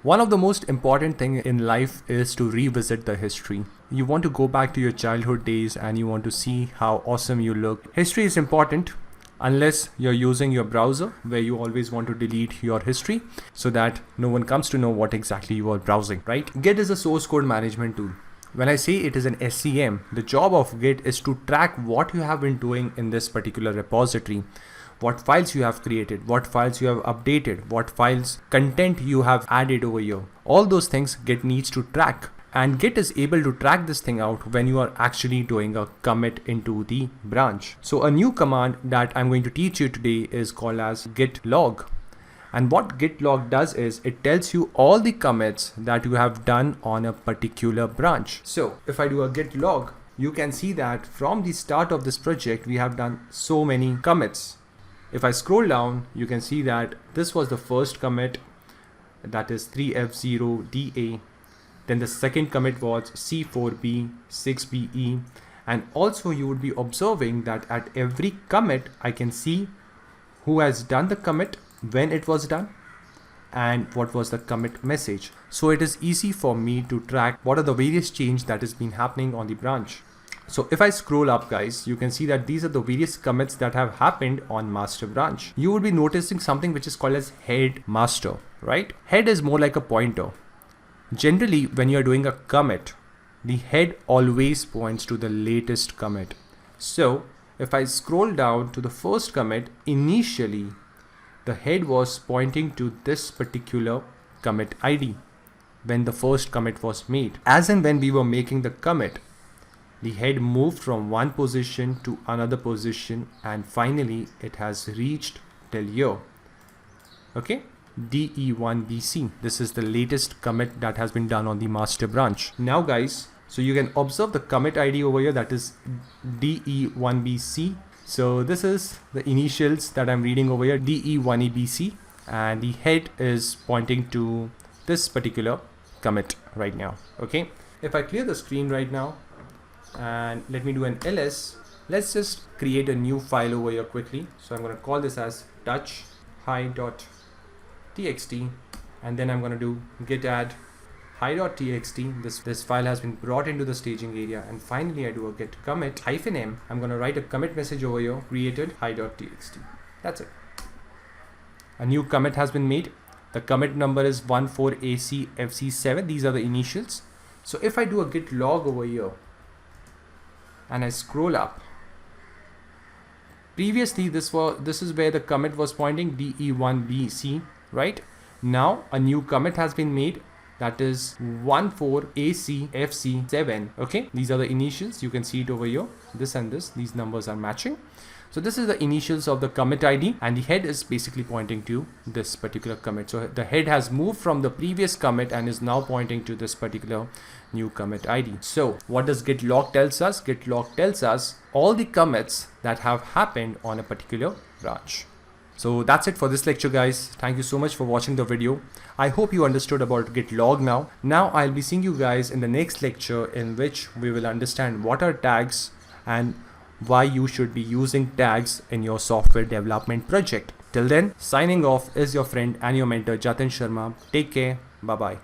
One of the most important thing in life is to revisit the history. You want to go back to your childhood days and you want to see how awesome you look. History is important unless you're using your browser where you always want to delete your history so that no one comes to know what exactly you are browsing, right? Git is a source code management tool. When I say it is an SCM, the job of Git is to track what you have been doing in this particular repository. What files you have created, what files you have updated, what files content you have added over here. All those things Git needs to track. And Git is able to track this thing out when you are actually doing a commit into the branch. So a new command that I'm going to teach you today is called as git log. And what git log does is it tells you all the commits that you have done on a particular branch. So if I do a git log, you can see that from the start of this project, we have done so many commits. If I scroll down, you can see that this was the first commit, that is 3F0DA. Then the second commit was C4B, 6BE. And also you would be observing that at every commit, I can see who has done the commit, when it was done, and what was the commit message. So it is easy for me to track what are the various changes that has been happening on the branch. So if I scroll up, guys, you can see that these are the various commits that have happened on master branch. You would be noticing something which is called as head master, right? Head is more like a pointer. Generally, when you're doing a commit, the head always points to the latest commit. So if I scroll down to the first commit, initially, the head was pointing to this particular commit ID when the first commit was made. As and when we were making the commit, the head moved from one position to another position and finally it has reached till here. Okay, DE1BC. This is the latest commit that has been done on the master branch. Now guys, so you can observe the commit ID over here, that is DE1BC. So this is the initials that I'm reading over here, DE1EBC, and the head is pointing to this particular commit right now. Okay, if I clear the screen right now and let me do an ls, let's just create a new file over here quickly. So I'm going to call this as touch hi.txt, and then I'm going to do git add hi.txt. This file has been brought into the staging area, and finally I do a git commit -m. I'm going to write a commit message over here, created hi.txt. That's it. A new commit has been made. The commit number is 14ACFC7. These are the initials. So if I do a git log over here and I scroll up, previously this is where the commit was pointing, DE1BC, right? Now a new commit has been made, that is 14ACFC7. okay, these are the initials. You can see it over here, this and this, these numbers are matching. So this is the initials of the commit ID, and the head is basically pointing to this particular commit. So the head has moved from the previous commit and is now pointing to this particular new commit ID. So what does git log tells us? Git log tells us all the commits that have happened on a particular branch. So that's it for this lecture, guys. Thank you so much for watching the video. I hope you understood about git log now. Now I'll be seeing you guys in the next lecture, in which we will understand what are tags and why you should be using tags in your software development project. Till then, signing off is your friend and your mentor Jatin Sharma. Take care. Bye bye.